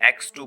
X2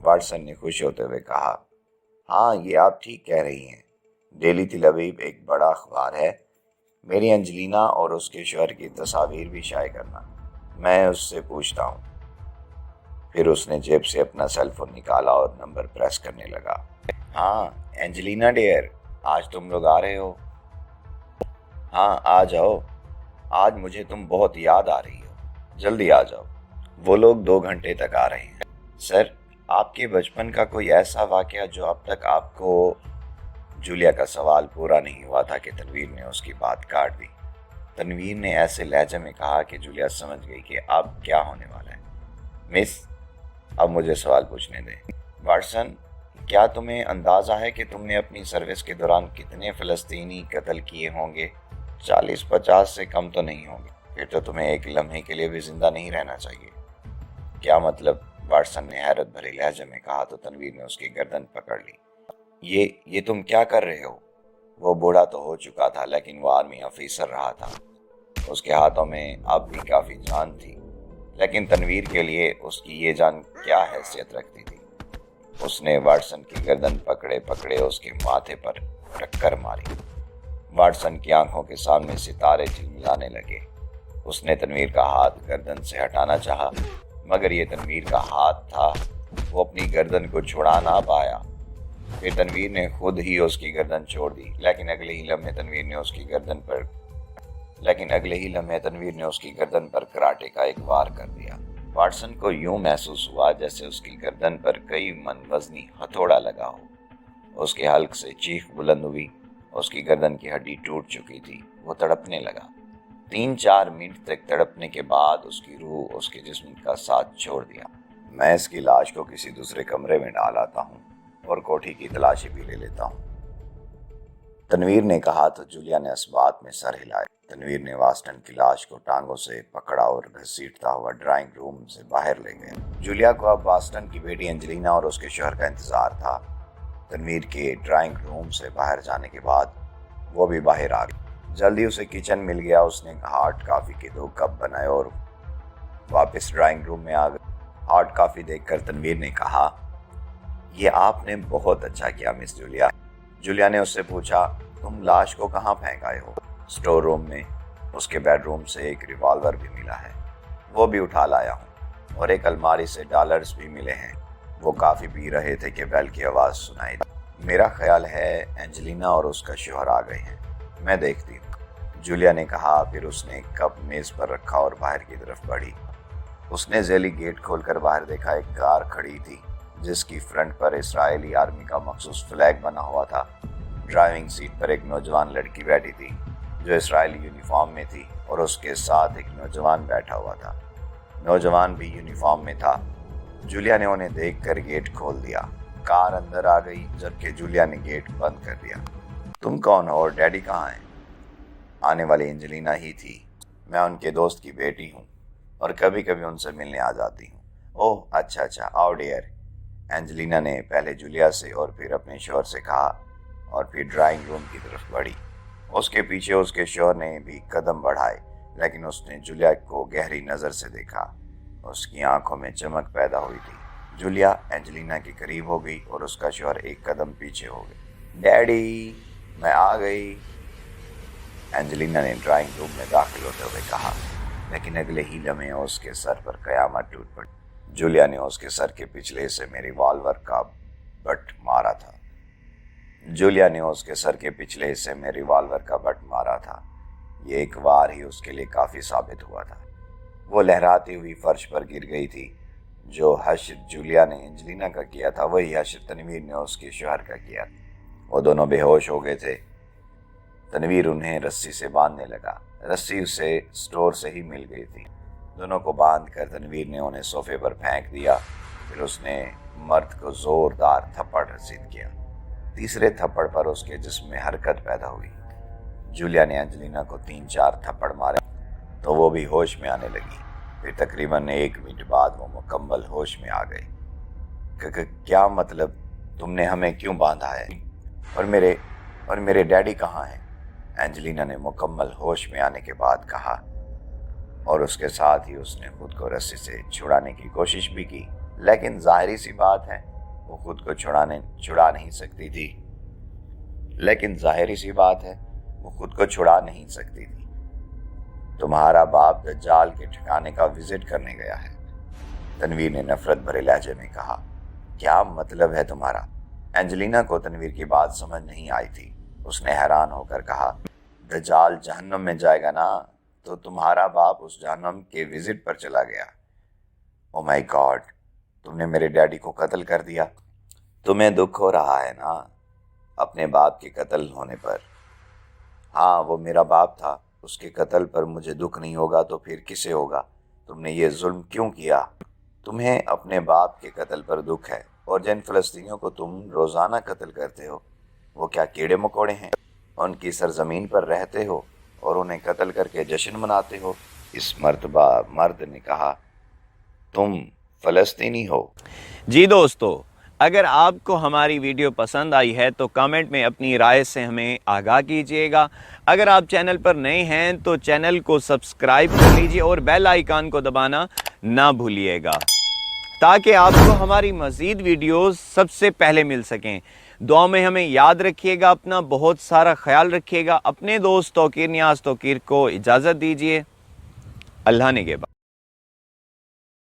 Watson نے خوش ہوتے ہوئے کہا، ہاں یہ آپ ٹھیک کہہ رہی ہیں، ڈیلی تل ابیب ایک بڑا اخبار ہے، میری انجلینا اور اس کے شوہر کی تصاویر بھی شائع کرنا، میں اس سے پوچھتا ہوں۔ پھر اس نے جیب سے اپنا سیل فون نکالا اور نمبر پریس کرنے لگا۔ ہاں اینجلینا ڈیئر، آج تم لوگ آ رہے ہو؟ ہاں آ جاؤ، آج مجھے تم بہت یاد آ رہی ہو، جلدی آ جاؤ۔ وہ لوگ 2 گھنٹے تک آ رہے ہیں۔ سر، آپ کے بچپن کا کوئی ایسا واقعہ جو اب تک آپ کو… جولیا کا سوال پورا نہیں ہوا تھا کہ تنویر نے اس کی بات کاٹ دی۔ تنویر نے ایسے لہجے میں کہا کہ جولیا سمجھ گئی کہ اب کیا ہونے والا ہے۔ مس، اب مجھے سوال پوچھنے دیں۔ واٹسن، کیا تمہیں اندازہ ہے کہ تم نے اپنی سروس کے دوران کتنے فلسطینی قتل کیے ہوں گے؟ 40-50 سے کم تو نہیں ہوں گے۔ پھر تو تمہیں ایک لمحے کے لیے بھی زندہ نہیں رہنا چاہیے۔ کیا مطلب؟ واٹسن نے حیرت بھرے لہجے میں کہا تو تنویر نے اس کی گردن پکڑ لی۔ یہ تم کیا کر رہے ہو؟ وہ بوڑھا تو ہو چکا تھا لیکن وہ آرمی آفیسر رہا تھا۔ اس کے ہاتھوں میں اب بھی کافی جان تھی، لیکن تنویر کے لیے اس کی یہ جان کیا حیثیت رکھتی تھی؟ اس نے واٹسن کی گردن پکڑے اس کے ماتھے پر ٹکر ماری۔ واٹسن کی آنکھوں کے سامنے ستارے جھلملانے لگے۔ اس نے تنویر کا ہاتھ گردن سے ہٹانا چاہا، مگر یہ تنویر کا ہاتھ تھا، وہ اپنی گردن کو چھڑا نہ پایا۔ پھر تنویر نے خود ہی اس کی گردن چھوڑ دی، لیکن اگلے ہی لمحے تنویر نے اس کی گردن پر کراٹے کا ایک وار کر دیا۔ واٹسن کو یوں محسوس ہوا جیسے اس کی گردن پر کئی من وزنی ہتھوڑا لگا ہو۔ اس کے حلق سے چیخ بلند ہوئی، اس کی گردن کی ہڈی ٹوٹ چکی تھی، وہ تڑپنے لگا۔ 3-4 منٹ تک تڑپنے کے بعد اس کی روح اس کے جسم کا ساتھ چھوڑ دیا۔ میں اس کی لاش کو کسی دوسرے کمرے میں ڈال آتا ہوں اور کوٹھی کی تلاشی بھی لے لیتا ہوں، تنویر نے کہا تو جولیا نے اس بات میں سر ہلایا۔ تنویر نے واسٹن کی لاش کو ٹانگوں سے پکڑا اور گھسیٹتا ہوا ڈرائنگ روم سے باہر لے گیا۔ جولیا کو اب واسٹن کی بیٹی انجلینا اور اس کے شوہر کا انتظار تھا۔ تنویر کے ڈرائنگ روم سے باہر جانے کے بعد وہ بھی باہر آ گئی۔ جلدی اسے کچن مل گیا۔ اس نے ہارڈ کافی کے 2 کپ بنائے اور واپس ڈرائنگ روم میں آ گئی۔ ہارڈ کافی دیکھ کر تنویر نے کہا، یہ آپ نے بہت اچھا کیا مس جولیا۔ جولیا نے اس سے پوچھا، تم لاش کو کہاں پھینک آئے ہو؟ سٹور روم میں۔ اس کے بیڈ روم سے ایک ریوالور بھی ملا ہے، وہ بھی اٹھا لایا ہوں، اور ایک الماری سے ڈالرز بھی ملے ہیں۔ وہ کافی پی رہے تھے کہ بیل کی آواز سنائی دی۔ میرا خیال ہے اینجلینا اور اس کا شوہر آ گئے ہیں، میں دیکھتی ہوں، جولیا نے کہا۔ پھر اس نے ایک کپ میز پر رکھا اور باہر کی طرف بڑھی۔ اس نے ذیلی گیٹ کھول کر باہر دیکھا، ایک کار کھڑی تھی جس کی فرنٹ پر اسرائیلی آرمی کا مخصوص فلیگ بنا ہوا تھا۔ ڈرائیونگ سیٹ پر ایک نوجوان لڑکی بیٹھی تھی جو اسرائیلی یونیفارم میں تھی، اور اس کے ساتھ ایک نوجوان بیٹھا ہوا تھا، نوجوان بھی یونیفارم میں تھا۔ جولیا نے انہیں دیکھ کر گیٹ کھول دیا۔ کار اندر آ گئی جبکہ جولیا نے گیٹ بند کر دیا۔ تم کون ہو اور ڈیڈی کہاں ہیں؟ آنے والی انجلینا ہی تھی۔ میں ان کے دوست کی بیٹی ہوں اور کبھی کبھی ان سے ملنے آ جاتی ہوں۔ اوہ اچھا، آؤ ڈیئر، اینجلینا نے پہلے جولیا سے اور پھر اپنے شوہر سے کہا، اور پھر ڈرائنگ روم کی طرف بڑھی۔ اس کے پیچھے اس کے شوہر نے بھی قدم بڑھائے، لیکن اس نے جولیا کو گہری نظر سے دیکھا۔ اس کی آنکھوں میں چمک پیدا ہوئی تھی۔ جولیا اینجلینا کے قریب ہو گئی اور اس کا شوہر ایک قدم پیچھے ہو گئے۔ ڈیڈی، میں آ گئی، اینجلینا نے ڈرائنگ روم میں داخل ہوتے ہوئے کہا، لیکن اگلے ہی لمحے اس کے سر پر قیامت ٹوٹ پڑی۔ جولیا نے اس کے سر کے پچھلے حصے میں ریوالور کا بٹ مارا تھا۔ یہ ایک وار ہی اس کے لیے کافی ثابت ہوا تھا۔ وہ لہراتی ہوئی فرش پر گر گئی تھی۔ جو حشر جولیا نے انجلینا کا کیا تھا وہی حشر تنویر نے اس کے شوہر کا کیا تھا۔ وہ دونوں بے ہوش ہو گئے تھے۔ تنویر انہیں رسی سے باندھنے لگا۔ رسی اسے سٹور سے ہی مل گئی تھی۔ دونوں کو باندھ کر تنویر نے انہیں صوفے پر پھینک دیا۔ پھر اس نے مرد کو زوردار تھپڑ رسید کیا۔ تیسرے تھپڑ پر اس کے جسم میں حرکت پیدا ہوئی۔ جولیا نے انجلینا کو 3-4 تھپڑ مارے تو وہ بھی ہوش میں آنے لگی۔ پھر تقریباً 1 منٹ بعد وہ مکمل ہوش میں آ گئی۔ کیا مطلب؟ تم نے ہمیں کیوں باندھا ہے؟ اور میرے ڈیڈی کہاں ہیں؟ اینجلینا نے مکمل ہوش میں آنے کے بعد کہا، اور اس کے ساتھ ہی اس نے خود کو رسی سے چھڑانے کی کوشش بھی کی، لیکن ظاہری سی بات ہے وہ خود کو چھڑا نہیں سکتی تھی، لیکن ظاہری سی بات ہے وہ خود کو چھڑا نہیں سکتی تھی۔ تمہارا باپ دجال کے ٹھکانے کا وزٹ کرنے گیا ہے، تنویر نے نفرت بھرے لہجے میں کہا۔ کیا مطلب ہے تمہارا؟ اینجلینا کو تنویر کی بات سمجھ نہیں آئی تھی۔ اس نے حیران ہو کر کہا، دجال جہنم میں جائے گا نا، تو تمہارا باپ اس جہنم کے وزٹ پر چلا گیا۔ او مائی گاڈ، تم نے میرے ڈیڈی کو قتل کر دیا۔ تمہیں دکھ ہو رہا ہے نا اپنے باپ کے قتل ہونے پر؟ ہاں، وہ میرا باپ تھا، اس کے قتل پر مجھے دکھ نہیں ہوگا تو پھر کسے ہوگا؟ تم نے یہ ظلم کیوں کیا؟ تمہیں اپنے باپ کے قتل پر دکھ ہے، اور جن فلسطینیوں کو تم روزانہ قتل کرتے ہو وہ کیا کیڑے مکوڑے ہیں؟ ان کی سرزمین پر رہتے ہو اور انہیں قتل کر کے جشن مناتے ہو۔ اس مرتبہ مرد نے کہا، تم فلسطینی ہو؟ جی دوستو، اگر آپ کو ہماری ویڈیو پسند آئی ہے تو کامنٹ میں اپنی رائے سے ہمیں آگاہ کیجیے گا۔ اگر آپ چینل پر نئے ہیں تو چینل کو سبسکرائب کر لیجیے اور بیل آئیکن کو دبانا نہ بھولیے گا، تاکہ آپ کو ہماری مزید ویڈیوز سب سے پہلے مل سکیں۔ دعا میں ہمیں یاد رکھیے گا، اپنا بہت سارا خیال رکھیے گا۔ اپنے دوست توقیر نیاز توقیر کو اجازت دیجیے۔ اللہ نگہبان۔